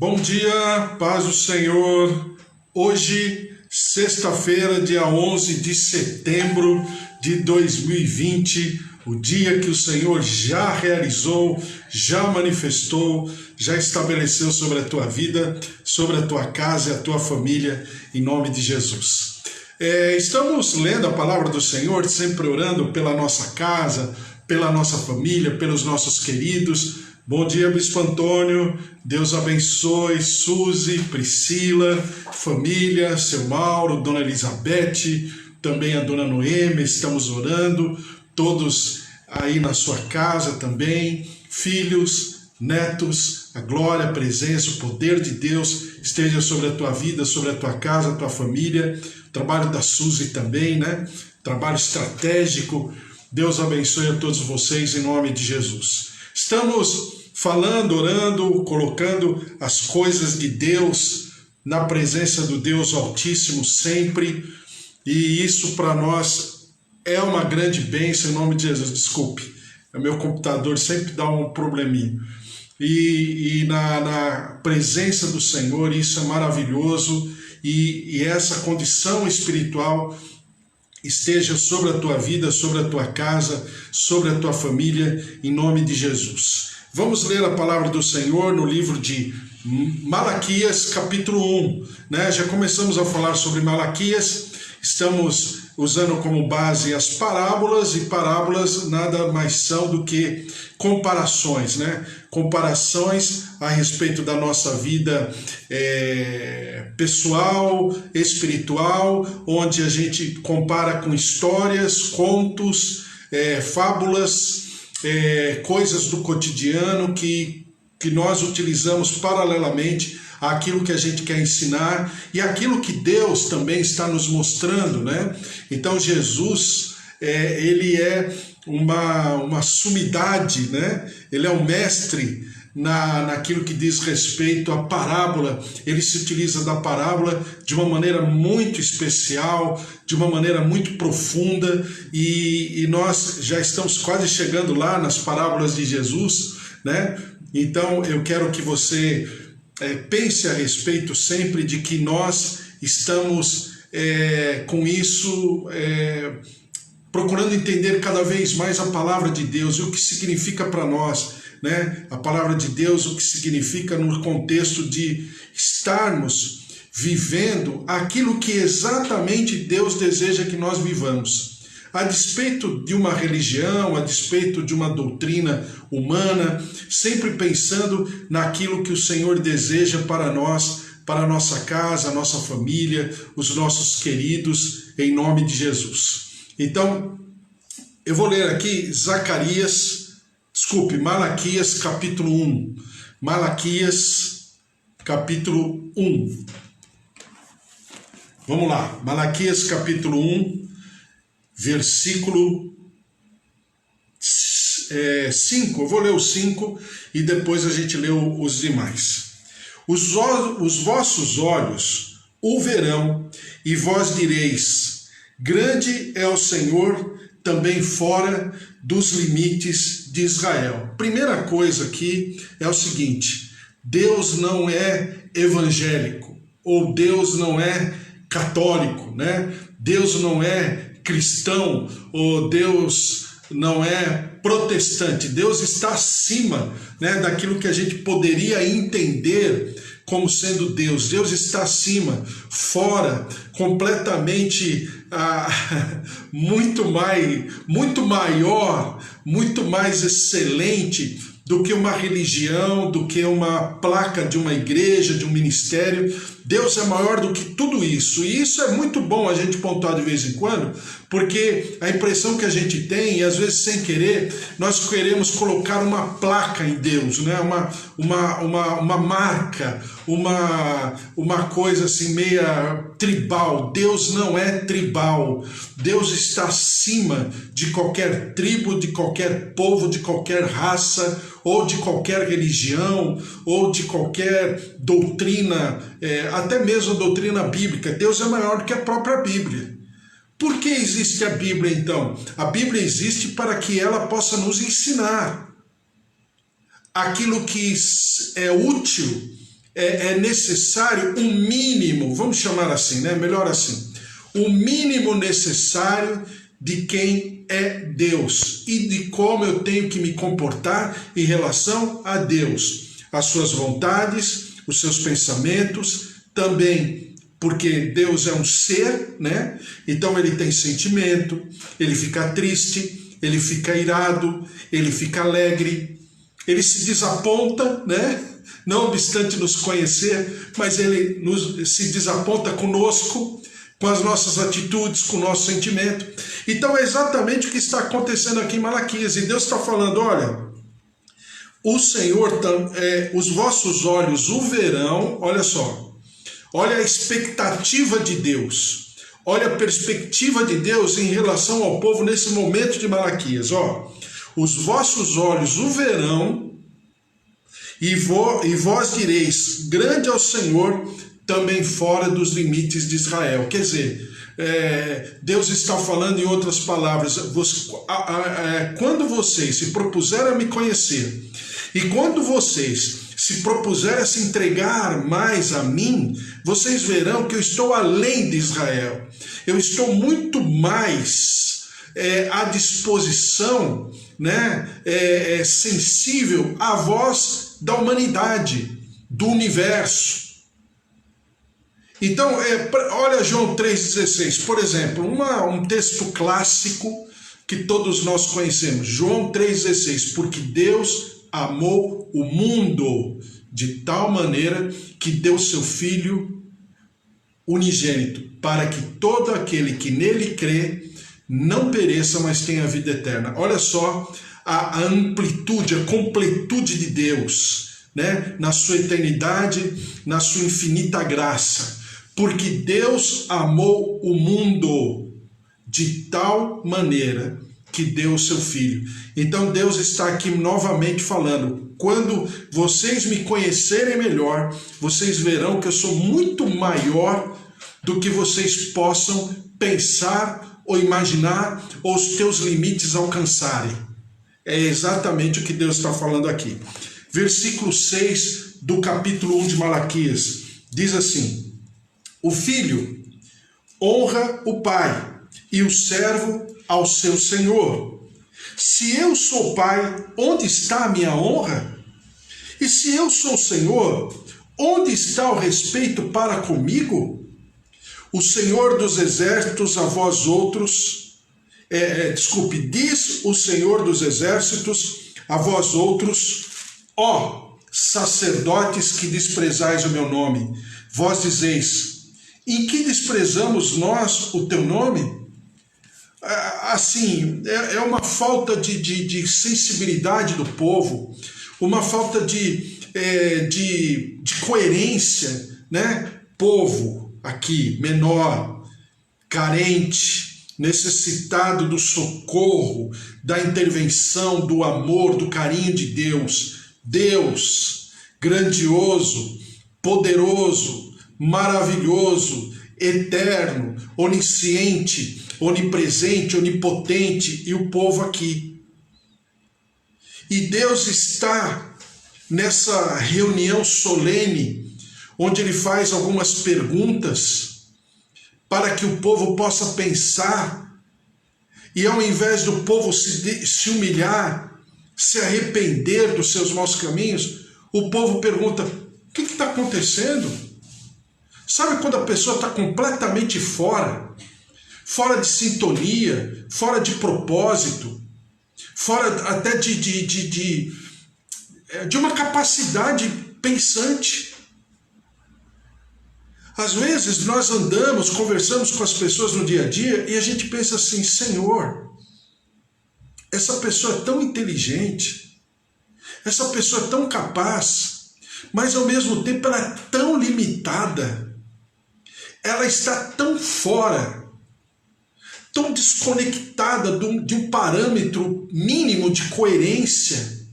Bom dia, paz do Senhor. Hoje, sexta-feira, dia 11 de setembro de 2020, o dia que o Senhor já realizou, já manifestou, já estabeleceu sobre a tua vida, sobre a tua casa e a tua família, em nome de Jesus. Estamos lendo a palavra do Senhor, sempre orando pela nossa casa, pela nossa família, pelos nossos queridos. Bom dia, Bispo Antônio, Deus abençoe Suzy, Priscila, família, seu Mauro, Dona Elizabeth, também a Dona Noêmia, estamos orando, todos aí na sua casa também, filhos, netos, a glória, a presença, o poder de Deus esteja sobre a tua vida, sobre a tua casa, a tua família, o trabalho da Suzy também, né? Trabalho estratégico, Deus abençoe a todos vocês em nome de Jesus. Estamos falando, orando, colocando as coisas de Deus na presença do Deus Altíssimo sempre, e isso para nós é uma grande bênção em nome de Jesus. Desculpe, o meu computador sempre dá um probleminha. E na presença do Senhor isso é maravilhoso, e essa condição espiritual esteja sobre a tua vida, sobre a tua casa, sobre a tua família, em nome de Jesus. Vamos ler a palavra do Senhor no livro de Malaquias, capítulo 1. Já começamos a falar sobre Malaquias, estamos usando como base as parábolas, e parábolas nada mais são do que comparações, comparações a respeito da nossa vida pessoal, espiritual, onde a gente compara com histórias, contos, fábulas, coisas do cotidiano que nós utilizamos paralelamente àquilo que a gente quer ensinar e aquilo que Deus também está nos mostrando, Então Jesus, ele é uma sumidade, Ele é um mestre naquilo que diz respeito à parábola. Ele se utiliza da parábola de uma maneira muito especial, de uma maneira muito profunda, e nós já estamos quase chegando lá nas parábolas de Jesus, Então eu quero que você pense a respeito sempre de que nós estamos com isso procurando entender cada vez mais a palavra de Deus e o que significa para nós, a palavra de Deus, o que significa no contexto de estarmos vivendo aquilo que exatamente Deus deseja que nós vivamos. A despeito de uma religião, a despeito de uma doutrina humana, sempre pensando naquilo que o Senhor deseja para nós, para a nossa casa, a nossa família, os nossos queridos, em nome de Jesus. Então, eu vou ler aqui Malaquias capítulo 1. Malaquias capítulo 1. Vamos lá, Malaquias capítulo 1, versículo 5. Eu vou ler o 5 e depois a gente lê os demais. Os vossos olhos o verão, e vós direis: grande é o Senhor, também fora dos limites de Israel. Primeira coisa aqui é o seguinte: Deus não é evangélico, ou Deus não é católico, Deus não é cristão, ou Deus não é protestante. Deus está acima, daquilo que a gente poderia entender como sendo Deus. Deus está acima, fora, completamente muito maior, muito mais excelente do que uma religião, do que uma placa de uma igreja, de um ministério. Deus é maior do que tudo isso, e isso é muito bom a gente pontuar de vez em quando, porque a impressão que a gente tem, e às vezes sem querer, nós queremos colocar uma placa em Deus, uma marca, uma coisa assim meia tribal. Deus não é tribal, Deus está acima de qualquer tribo, de qualquer povo, de qualquer raça, ou de qualquer religião, ou de qualquer doutrina, até mesmo a doutrina bíblica. Deus é maior do que a própria Bíblia. Por que existe a Bíblia, então? A Bíblia existe para que ela possa nos ensinar aquilo que é útil, é necessário um mínimo, vamos chamar assim, né? Melhor assim, o mínimo necessário de quem é Deus e de como eu tenho que me comportar em relação a Deus, as suas vontades, os seus pensamentos, também porque Deus é um ser, né? Então ele tem sentimento, ele fica triste, ele fica irado, ele fica alegre, ele se desaponta, né? Não obstante nos conhecer, mas ele se desaponta conosco, com as nossas atitudes, com o nosso sentimento. Então é exatamente o que está acontecendo aqui em Malaquias. E Deus está falando, olha, o Senhor, os vossos olhos o verão, olha só, olha a expectativa de Deus, olha a perspectiva de Deus em relação ao povo nesse momento de Malaquias. Ó, os vossos olhos o verão, e vós direis, grande é o Senhor, também fora dos limites de Israel. Quer dizer, Deus está falando em outras palavras, quando vocês se propuserem a me conhecer, e quando vocês se propuserem a se entregar mais a mim, vocês verão que eu estou além de Israel, eu estou muito mais à disposição, né, sensível à voz da humanidade, do universo. Então, olha João 3,16, por exemplo, um texto clássico que todos nós conhecemos, João 3,16, porque Deus amou o mundo de tal maneira que deu seu Filho unigênito, para que todo aquele que nele crê não pereça, mas tenha vida eterna. Olha só a amplitude, a completude de Deus, né? Na sua eternidade, na sua infinita graça. Porque Deus amou o mundo de tal maneira que deu o seu Filho. Então Deus está aqui novamente falando, quando vocês me conhecerem melhor, vocês verão que eu sou muito maior do que vocês possam pensar ou imaginar, ou os teus limites alcançarem. É exatamente o que Deus está falando aqui. Versículo 6 do capítulo 1 de Malaquias, diz assim, o filho honra o pai e o servo ao seu senhor. Se eu sou pai, onde está a minha honra? E se eu sou senhor, onde está o respeito para comigo? O Senhor dos exércitos a vós outros, diz o Senhor dos exércitos a vós outros, ó sacerdotes que desprezais o meu nome, vós dizeis, em que desprezamos nós o teu nome? Assim, é uma falta de sensibilidade do povo, uma falta de coerência, né? Povo aqui, menor, carente, necessitado do socorro, da intervenção, do amor, do carinho de Deus. Deus, grandioso, poderoso, maravilhoso, eterno, onisciente, onipresente, onipotente, e o povo aqui. E Deus está nessa reunião solene, onde ele faz algumas perguntas para que o povo possa pensar, e ao invés do povo se humilhar, se arrepender dos seus maus caminhos, o povo pergunta, o que está acontecendo? Sabe quando a pessoa está completamente fora de sintonia, fora de propósito, fora até de uma capacidade pensante? Às vezes nós andamos, conversamos com as pessoas no dia a dia e a gente pensa assim, Senhor, essa pessoa é tão inteligente, essa pessoa é tão capaz, mas ao mesmo tempo ela é tão limitada, ela está tão fora, tão desconectada de um parâmetro mínimo de coerência,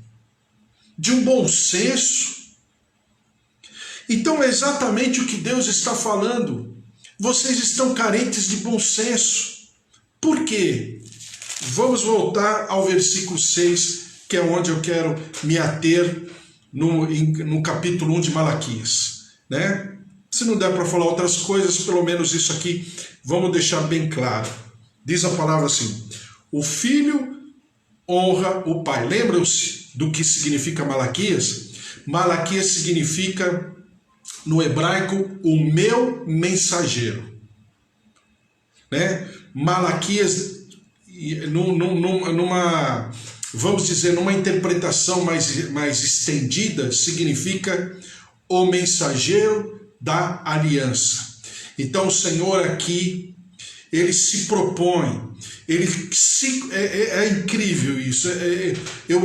de um bom senso. Então é exatamente o que Deus está falando. Vocês estão carentes de bom senso. Por quê? Vamos voltar ao versículo 6, que é onde eu quero me ater no capítulo 1 de Malaquias. né? Se não der para falar outras coisas, pelo menos isso aqui vamos deixar bem claro. Diz a palavra assim: o filho honra o pai. Lembram-se do que significa Malaquias? Malaquias significa, no hebraico, o meu mensageiro, né? Malaquias, numa, vamos dizer, numa interpretação mais estendida, significa o mensageiro da aliança. Então o Senhor aqui, ele se propõe, é incrível isso. Eu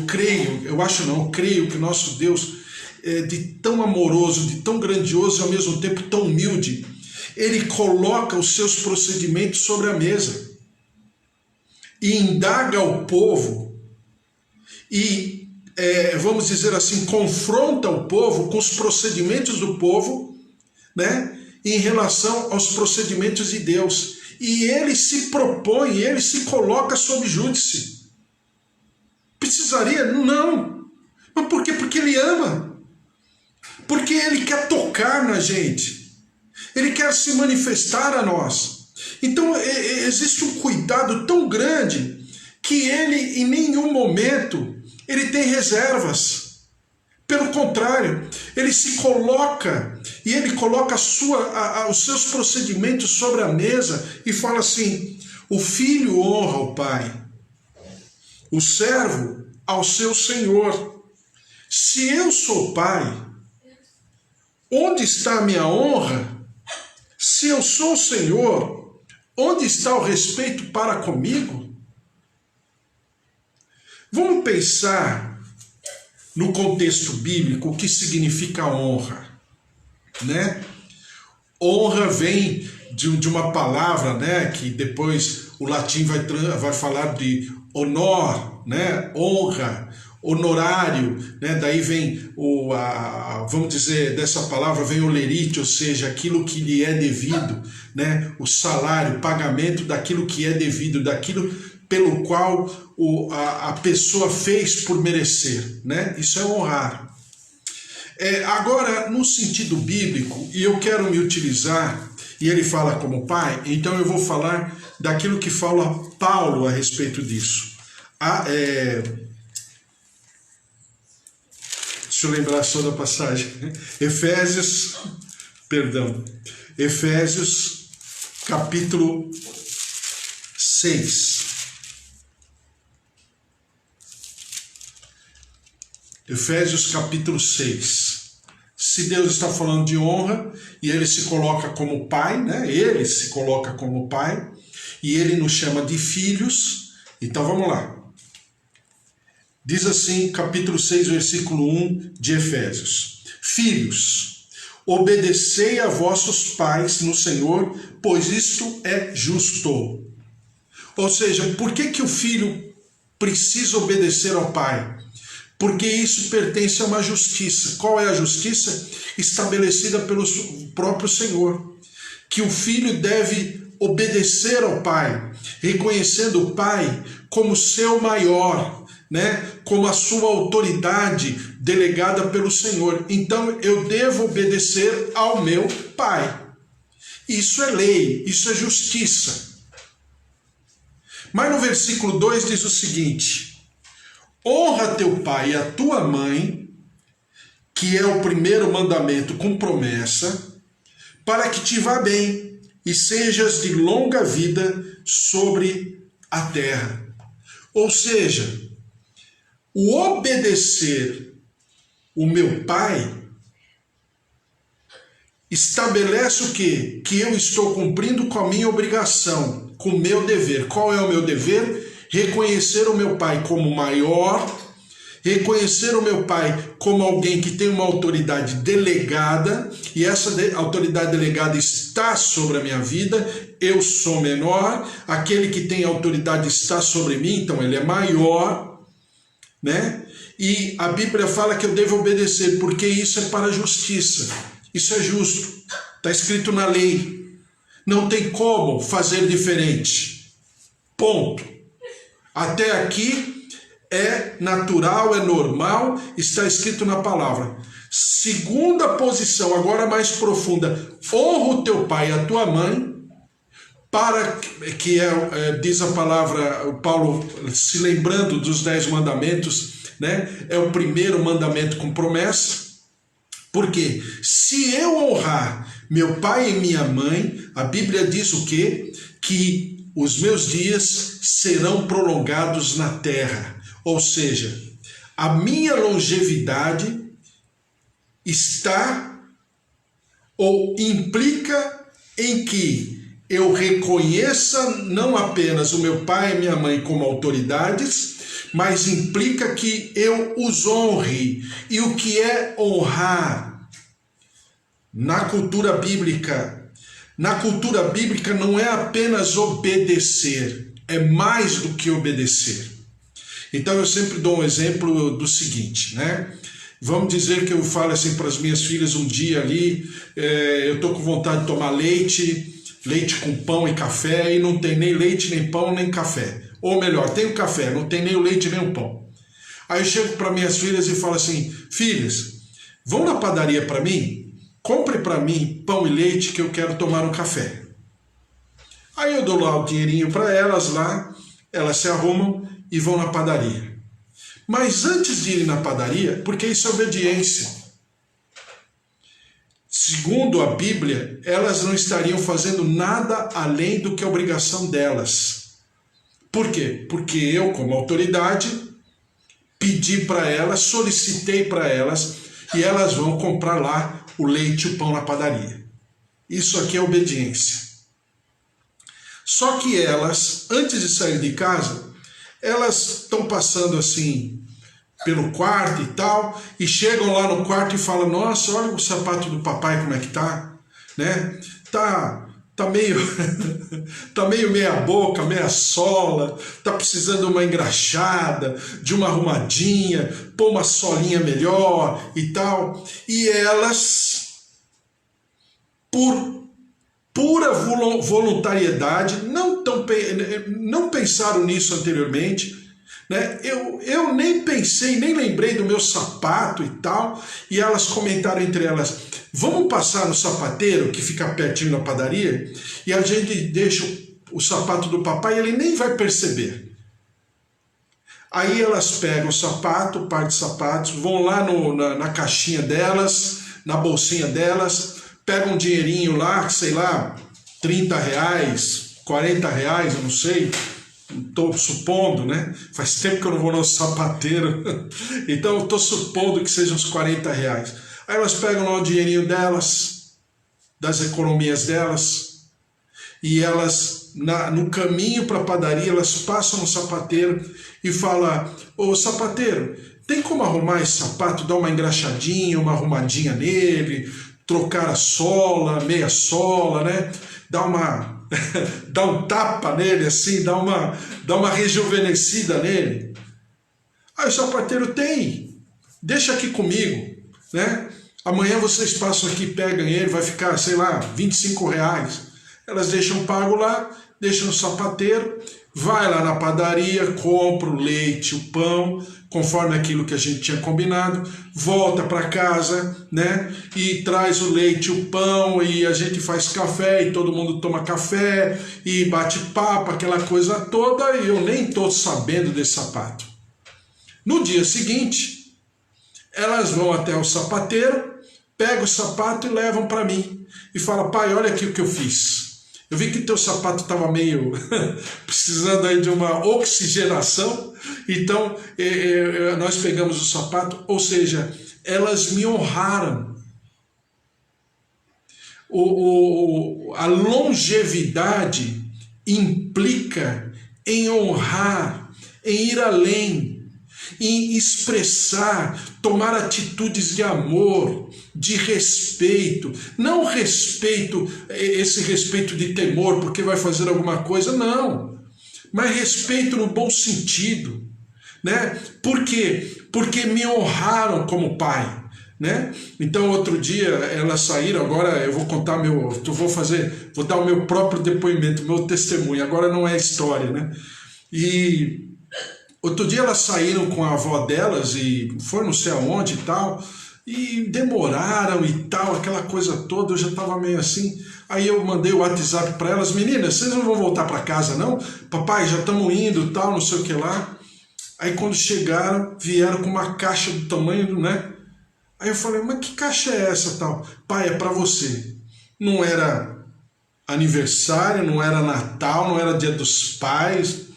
creio que o nosso Deus é de tão amoroso, de tão grandioso e ao mesmo tempo tão humilde. Ele coloca os seus procedimentos sobre a mesa e indaga o povo e, vamos dizer assim, confronta o povo com os procedimentos do povo, né, em relação aos procedimentos de Deus. E ele se propõe, ele se coloca sob júdice. Precisaria? Não. Mas por quê? Porque ele ama. Porque ele quer tocar na gente. Ele quer se manifestar a nós. Então existe um cuidado tão grande que ele, em nenhum momento, ele tem reservas. Pelo contrário, ele se coloca e ele coloca os seus procedimentos sobre a mesa e fala assim: o filho honra o pai, o servo ao seu senhor. Se eu sou pai, onde está a minha honra? Se eu sou o Senhor, onde está o respeito para comigo? Vamos pensar no contexto bíblico o que significa honra, né? Honra vem de uma palavra, né, que depois o latim vai falar de honor, né? Honra, honorário, né? Daí vem vamos dizer, dessa palavra vem o lerite, ou seja, aquilo que lhe é devido, né? O salário, o pagamento daquilo que é devido, daquilo pelo qual a pessoa fez por merecer, né? Isso é honrar. Agora, no sentido bíblico, e eu quero me utilizar, e ele fala como pai, então eu vou falar daquilo que fala Paulo a respeito disso. Deixa eu lembrar só da passagem. Efésios, capítulo 6. Efésios capítulo 6. Se Deus está falando de honra e ele se coloca como pai, né? Ele se coloca como pai e ele nos chama de filhos. Então vamos lá. Diz assim, capítulo 6, versículo 1 de Efésios: filhos, obedecei a vossos pais no Senhor, pois isto é justo. Ou seja, por que o filho precisa obedecer ao pai? Porque isso pertence a uma justiça. Qual é a justiça? Estabelecida pelo próprio Senhor. Que o filho deve obedecer ao pai, reconhecendo o pai como seu maior, né? Como a sua autoridade delegada pelo Senhor. Então eu devo obedecer ao meu pai. Isso é lei, isso é justiça. Mas no versículo 2 diz o seguinte: honra teu pai e a tua mãe, que é o primeiro mandamento com promessa, para que te vá bem e sejas de longa vida sobre a terra. Ou seja, o obedecer o meu pai estabelece o quê? Que eu estou cumprindo com a minha obrigação, com o meu dever. Qual é o meu dever? Reconhecer o meu pai como maior, reconhecer o meu pai como alguém que tem uma autoridade delegada, e essa autoridade delegada está sobre a minha vida. Eu sou menor, aquele que tem autoridade está sobre mim, então ele é maior, né? E a Bíblia fala que eu devo obedecer, porque isso é para a justiça, isso é justo, está escrito na lei, não tem como fazer diferente, ponto. Até aqui é natural, é normal, está escrito na palavra. Segunda posição, agora mais profunda, honra o teu pai e a tua mãe, para que diz a palavra, Paulo se lembrando dos 10 mandamentos, né? É o primeiro mandamento com promessa, porque se eu honrar meu pai e minha mãe, a Bíblia diz o quê? Que os meus dias serão prolongados na terra, ou seja, a minha longevidade está ou implica em que eu reconheça não apenas o meu pai e minha mãe como autoridades, mas implica que eu os honre. E o que é honrar? Na cultura bíblica não é apenas obedecer, é mais do que obedecer. Então eu sempre dou um exemplo do seguinte, né? Vamos dizer que eu falo assim para as minhas filhas um dia ali, eu estou com vontade de tomar leite com pão e café, e não tem nem leite, nem pão, nem café. Ou melhor, tem o café, não tem nem o leite, nem o pão. Aí eu chego para minhas filhas e falo assim, filhas, vão na padaria para mim, compre para mim pão e leite que eu quero tomar um café. Aí eu dou lá o dinheirinho para elas lá, elas se arrumam e vão na padaria. Mas antes de ir na padaria, porque isso é obediência, segundo a Bíblia, elas não estariam fazendo nada além do que a obrigação delas. Por quê? Porque eu, como autoridade, pedi para elas, solicitei para elas, e elas vão comprar lá o leite e o pão na padaria. Isso aqui é obediência. Só que elas, antes de sair de casa, elas estão passando assim pelo quarto e tal, e chegam lá no quarto e falam, nossa, olha o sapato do papai como é que tá, né? Tá meio tá meio meia boca, meia sola, tá precisando de uma engraxada, de uma arrumadinha, pôr uma solinha melhor e tal. E elas, por pura voluntariedade, não pensaram nisso anteriormente, né? Eu nem pensei, nem lembrei do meu sapato e tal, e elas comentaram entre elas, vamos passar no sapateiro que fica pertinho da padaria, e a gente deixa o sapato do papai e ele nem vai perceber. Aí elas pegam o sapato, o par de sapatos, vão lá na caixinha delas, na bolsinha delas, pegam um dinheirinho lá, sei lá, 30 reais, 40 reais, eu não sei, estou supondo, né? Faz tempo que eu não vou no sapateiro, então eu estou supondo que sejam uns 40 reais. Aí elas pegam lá o dinheirinho delas, das economias delas, e elas, no caminho para a padaria, elas passam no sapateiro e falam, ô sapateiro, tem como arrumar esse sapato, dar uma engraxadinha, uma arrumadinha nele, trocar a sola, meia sola, né? Dá um tapa nele assim, dá uma rejuvenescida nele. Aí o sapateiro tem, deixa aqui comigo, né? Amanhã vocês passam aqui, pegam ele, vai ficar, sei lá, 25 reais. Elas deixam pago lá, deixam no sapateiro, vai lá na padaria, compra o leite, o pão, conforme aquilo que a gente tinha combinado, volta para casa, né? E traz o leite, o pão, e a gente faz café, e todo mundo toma café, e bate papo, aquela coisa toda, e eu nem estou sabendo desse sapato. No dia seguinte, elas vão até o sapateiro, pegam o sapato e levam para mim. E falam, pai, olha aqui o que eu fiz. Eu vi que teu sapato estava meio precisando aí de uma oxigenação, então nós pegamos o sapato, ou seja, elas me honraram. A longevidade implica em honrar, em ir além, em expressar, tomar atitudes de amor, de respeito, não respeito, esse respeito de temor porque vai fazer alguma coisa, não, mas respeito no bom sentido, né? Por quê? Porque me honraram como pai, né? Então outro dia elas saíram, agora eu vou contar vou dar o meu próprio depoimento, meu testemunho, agora não é história, né? E Outro dia elas saíram com a avó delas e foram não sei aonde e tal, e demoraram e tal, aquela coisa toda, eu já estava meio assim. Aí eu mandei o WhatsApp para elas: meninas, vocês não vão voltar para casa não? Papai, já estamos indo tal, não sei o que lá. Aí quando chegaram, vieram com uma caixa do tamanho, né? Aí eu falei: mas que caixa é essa tal? Pai, é para você. Não era aniversário, não era Natal, não era Dia dos Pais,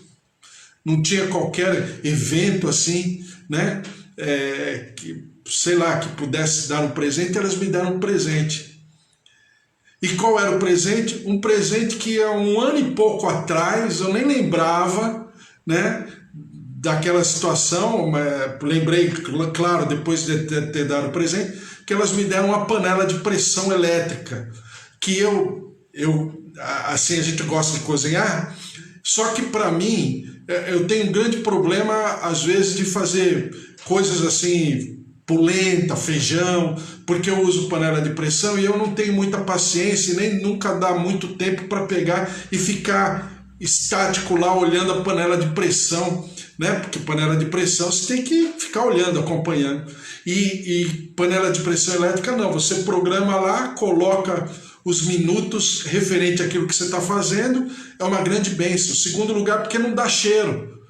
não tinha qualquer evento assim, né? Que, sei lá, que pudesse dar um presente, elas me deram um presente. E qual era o presente? Um presente que há um ano e pouco atrás eu nem lembrava, né? Daquela situação, lembrei, claro, depois de ter dado o presente, que elas me deram uma panela de pressão elétrica, que assim, a gente gosta de cozinhar, só que para mim, eu tenho um grande problema, às vezes, de fazer coisas assim, polenta, feijão, porque eu uso panela de pressão e eu não tenho muita paciência, nem nunca dá muito tempo para pegar e ficar estático lá olhando a panela de pressão, né? Porque panela de pressão você tem que ficar olhando, acompanhando. E panela de pressão elétrica não, você programa lá, coloca os minutos referente àquilo que você está fazendo, é uma grande bênção. Segundo lugar, porque não dá cheiro.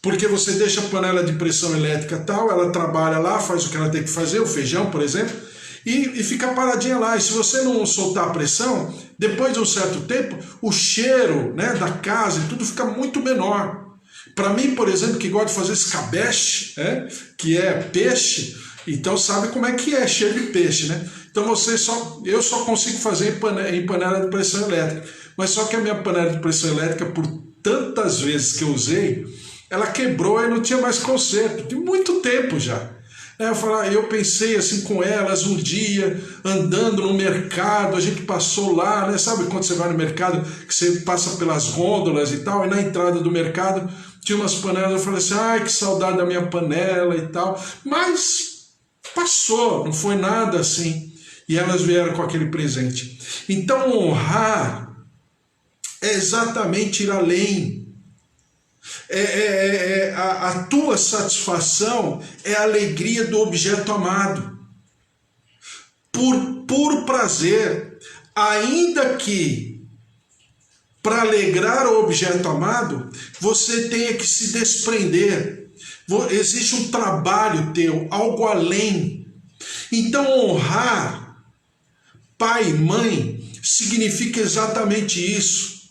Porque você deixa a panela de pressão elétrica tal, ela trabalha lá, faz o que ela tem que fazer, o feijão, por exemplo, e fica paradinha lá. E se você não soltar a pressão, depois de um certo tempo, o cheiro, né, da casa e tudo fica muito menor. Para mim, por exemplo, que gosta de fazer escabeche, que é peixe, então sabe como é que é, cheiro de peixe, né? Então eu só consigo fazer em panela de pressão elétrica. Mas só que a minha panela de pressão elétrica, por tantas vezes que eu usei, ela quebrou e não tinha mais conserto, de muito tempo já. Eu pensei assim com elas um dia, andando no mercado, a gente passou lá, né? Sabe quando você vai no mercado, que você passa pelas gôndolas e tal, e na entrada do mercado tinha umas panelas, eu falei assim: ai, que saudade da minha panela e tal. Mas passou, não foi nada assim. E elas vieram com aquele presente. Então honrar é exatamente ir além. A tua satisfação é a alegria do objeto amado. Por puro prazer, ainda que para alegrar o objeto amado, você tenha que se desprender. Existe um trabalho teu, algo além. Então honrar pai e mãe significa exatamente isso.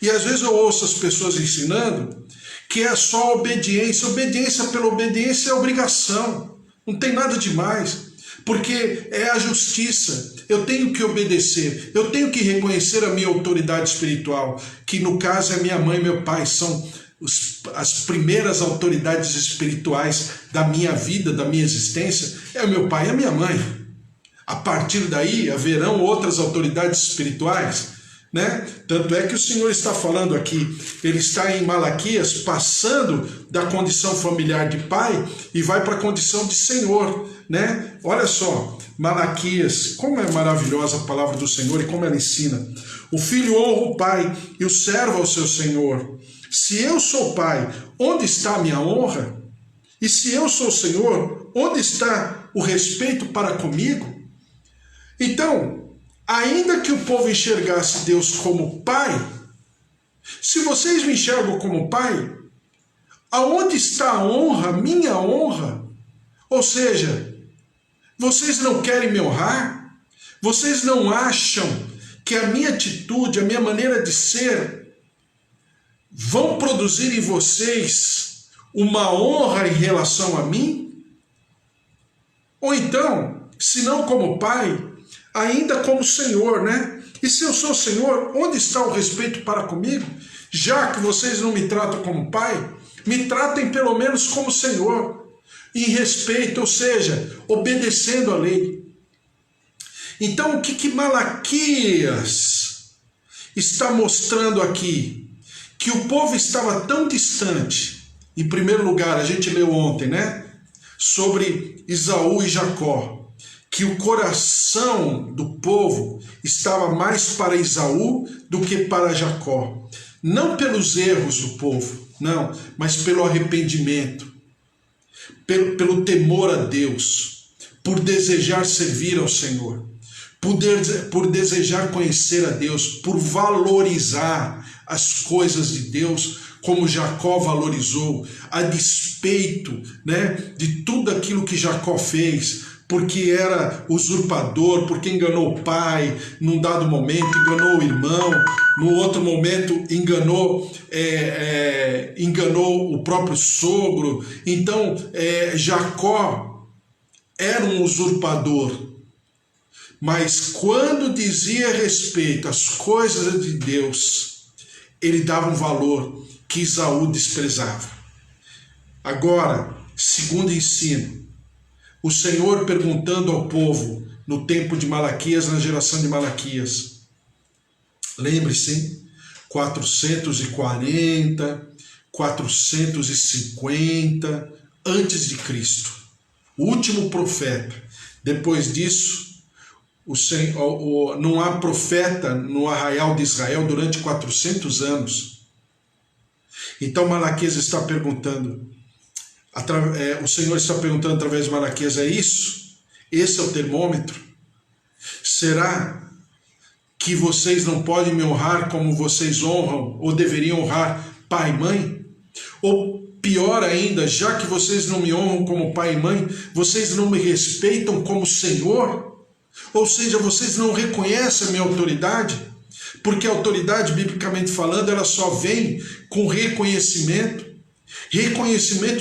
E às vezes eu ouço as pessoas ensinando que é só obediência. Obediência pela obediência é obrigação. Não tem nada demais. Porque é a justiça. Eu tenho que obedecer. Eu tenho que reconhecer a minha autoridade espiritual. Que no caso é minha mãe e meu pai. São as primeiras autoridades espirituais da minha vida, da minha existência. É o meu pai e a minha mãe. A partir daí haverão outras autoridades espirituais, né? Tanto é que o Senhor está falando aqui, ele está em Malaquias, passando da condição familiar de pai e vai para a condição de Senhor, né? Olha só, Malaquias, como é maravilhosa a palavra do Senhor e como ela ensina. O filho honra o pai e o servo ao seu senhor. Se eu sou pai, onde está a minha honra? E se eu sou Senhor, onde está o respeito para comigo? Então, ainda que o povo enxergasse Deus como pai, se vocês me enxergam como pai, aonde está a honra, minha honra? Ou seja, vocês não querem me honrar? Vocês não acham que a minha atitude, a minha maneira de ser, vão produzir em vocês uma honra em relação a mim? Ou então, se não como pai, ainda como Senhor, né? E se eu sou Senhor, onde está o respeito para comigo? Já que vocês não me tratam como pai, me tratem pelo menos como Senhor, em respeito, ou seja, obedecendo a lei. Então, o que Malaquias está mostrando aqui? Que o povo estava tão distante. Em primeiro lugar, a gente leu ontem, né? Sobre Esaú e Jacó. Que o coração do povo estava mais para Esaú do que para Jacó. Não pelos erros do povo, não, mas pelo arrependimento, pelo temor a Deus, por desejar servir ao Senhor, por desejar conhecer a Deus, por valorizar as coisas de Deus, como Jacó valorizou, a despeito, né, de tudo aquilo que Jacó fez, porque era usurpador, porque enganou o pai, num dado momento enganou o irmão, no outro momento enganou o próprio sogro. Então Jacó era um usurpador, mas quando dizia respeito às coisas de Deus, ele dava um valor que Esaú desprezava. Agora, segundo ensino, o Senhor perguntando ao povo no tempo de Malaquias, na geração de Malaquias. Lembre-se, 440, 450 antes de Cristo. O último profeta. Depois disso, não há profeta no arraial de Israel durante 400 anos. Então Malaquias está perguntando, o Senhor está perguntando através de Malaquias, é isso? Esse é o termômetro? Será que vocês não podem me honrar como vocês honram, ou deveriam honrar pai e mãe? Ou pior ainda, já que vocês não me honram como pai e mãe, vocês não me respeitam como Senhor? Ou seja, vocês não reconhecem a minha autoridade? Porque a autoridade, biblicamente falando, ela só vem com reconhecimento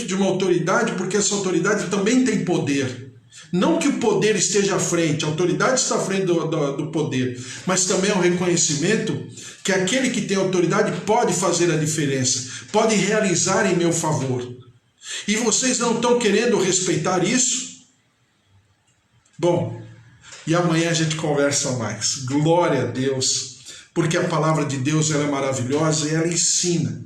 de uma autoridade, porque essa autoridade também tem poder. Não que o poder esteja à frente, a autoridade está à frente do poder, mas também é um reconhecimento que aquele que tem autoridade pode fazer a diferença, pode realizar em meu favor. E vocês não estão querendo respeitar isso? Bom, e amanhã a gente conversa mais. Glória a Deus, porque a palavra de Deus ela é maravilhosa e ela ensina.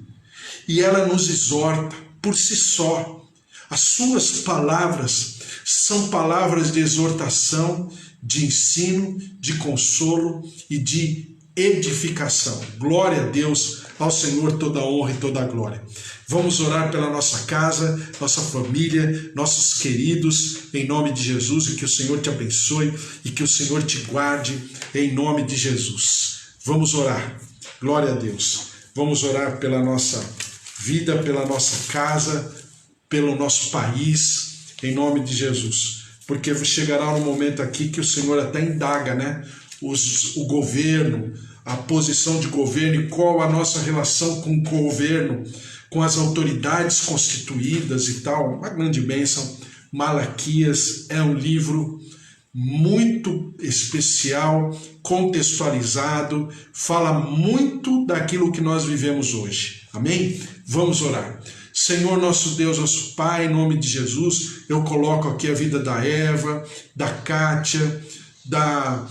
E ela nos exorta por si só. As suas palavras são palavras de exortação, de ensino, de consolo e de edificação. Glória a Deus, ao Senhor toda a honra e toda a glória. Vamos orar pela nossa casa, nossa família, nossos queridos, em nome de Jesus, e que o Senhor te abençoe e que o Senhor te guarde, em nome de Jesus. Vamos orar. Glória a Deus. Vamos orar pela nossa vida, pela nossa casa, pelo nosso país, em nome de Jesus. Porque chegará um momento aqui que o Senhor até indaga, né? O governo, a posição de governo e qual a nossa relação com o governo, com as autoridades constituídas e tal. Uma grande bênção. Malaquias é um livro muito especial, contextualizado, fala muito daquilo que nós vivemos hoje. Amém? Vamos orar. Senhor nosso Deus, nosso Pai, em nome de Jesus, eu coloco aqui a vida da Eva, da Kátia, da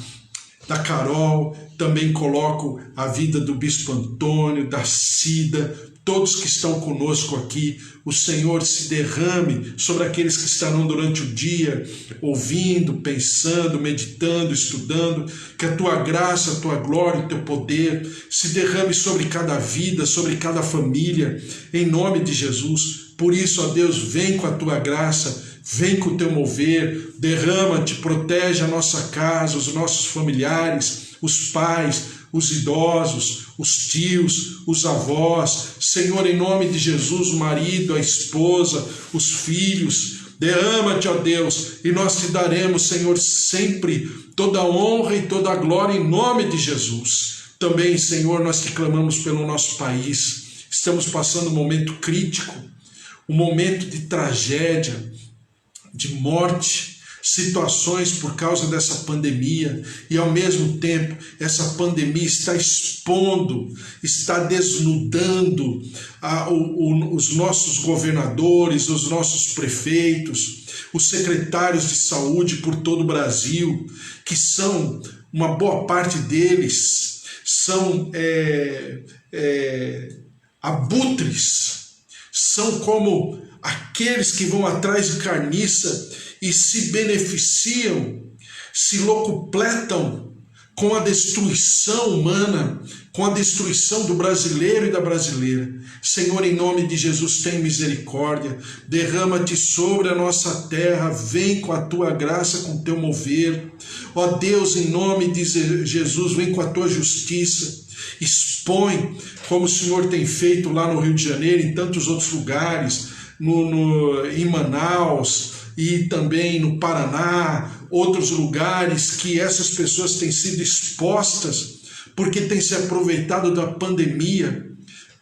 Carol, também coloco a vida do Bispo Antônio, da Cida, todos que estão conosco aqui. O Senhor se derrame sobre aqueles que estarão durante o dia, ouvindo, pensando, meditando, estudando, que a tua graça, a tua glória, o teu poder se derrame sobre cada vida, sobre cada família, em nome de Jesus. Por isso, ó Deus, vem com a tua graça, vem com o teu mover, derrama-te, protege a nossa casa, os nossos familiares, os pais, os idosos, os tios, os avós. Senhor, em nome de Jesus, o marido, a esposa, os filhos, derrama-te, ó Deus, e nós te daremos, Senhor, sempre toda a honra e toda a glória em nome de Jesus. Também, Senhor, nós te clamamos pelo nosso país. Estamos passando um momento crítico, um momento de tragédia, de morte, situações por causa dessa pandemia, e ao mesmo tempo essa pandemia está expondo, está desnudando os nossos governadores, os nossos prefeitos, os secretários de saúde por todo o Brasil, que são, uma boa parte deles, são abutres, são como aqueles que vão atrás de carniça e se beneficiam, se locupletam com a destruição humana, com a destruição do brasileiro e da brasileira. Senhor, em nome de Jesus, tem misericórdia, derrama-te sobre a nossa terra, vem com a tua graça, com o teu mover. Ó Deus, em nome de Jesus, vem com a tua justiça, expõe, como o Senhor tem feito lá no Rio de Janeiro, em tantos outros lugares, em Manaus e também no Paraná, outros lugares que essas pessoas têm sido expostas porque têm se aproveitado da pandemia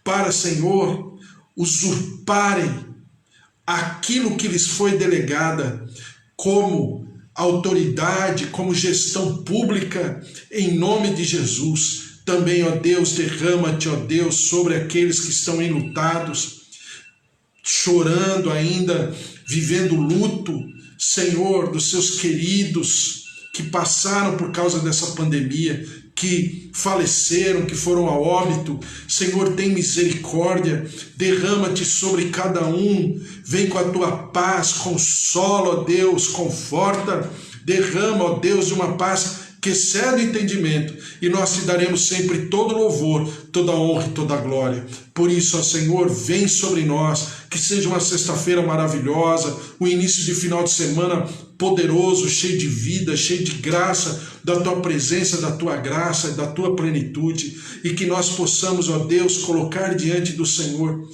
para, Senhor, usurparem aquilo que lhes foi delegada como autoridade, como gestão pública, em nome de Jesus. Também, ó Deus, derrama-te, ó Deus, sobre aqueles que estão enlutados, chorando ainda, vivendo luto, Senhor, dos seus queridos que passaram por causa dessa pandemia, que faleceram, que foram a óbito. Senhor, tem misericórdia, derrama-te sobre cada um, vem com a tua paz, consola, ó Deus, conforta, derrama, ó Deus, de uma paz que excede o entendimento, e nós te daremos sempre todo louvor, toda honra e toda glória. Por isso, ó Senhor, vem sobre nós, que seja uma sexta-feira maravilhosa, um início de final de semana poderoso, cheio de vida, cheio de graça, da tua presença, da tua graça, da tua plenitude, e que nós possamos, ó Deus, colocar diante do Senhor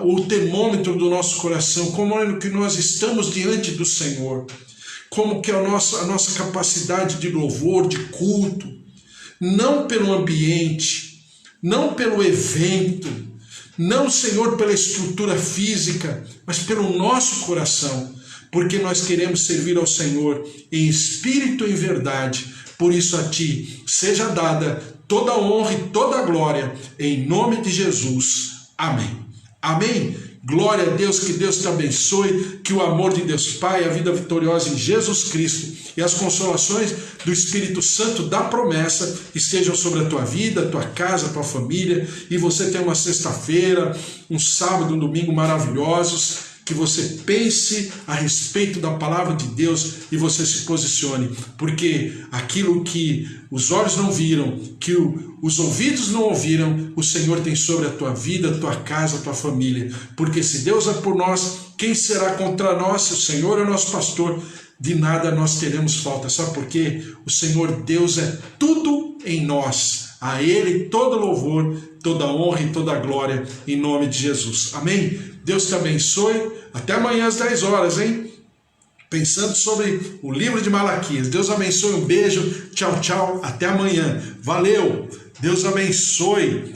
o termômetro do nosso coração, como é que nós estamos diante do Senhor, como que é a nossa capacidade de louvor, de culto, não pelo ambiente, não pelo evento, não, Senhor, pela estrutura física, mas pelo nosso coração, porque nós queremos servir ao Senhor em espírito e em verdade. Por isso a Ti seja dada toda a honra e toda a glória, em nome de Jesus. Amém. Amém. Glória a Deus, que Deus te abençoe, que o amor de Deus Pai, a vida vitoriosa em Jesus Cristo e as consolações do Espírito Santo da promessa estejam sobre a tua vida, a tua casa, a tua família, e você tenha uma sexta-feira, um sábado, um domingo maravilhosos, que você pense a respeito da palavra de Deus e você se posicione, porque aquilo que os olhos não viram, que os ouvidos não ouviram, o Senhor tem sobre a tua vida, a tua casa, a tua família. Porque se Deus é por nós, quem será contra nós? Se o Senhor é nosso pastor, de nada nós teremos falta. Sabe por quê? O Senhor Deus é tudo em nós. A Ele todo louvor, toda honra e toda glória, em nome de Jesus. Amém? Deus te abençoe. Até amanhã às 10 horas, hein? Pensando sobre o livro de Malaquias. Deus abençoe, um beijo, tchau, tchau, até amanhã. Valeu, Deus abençoe.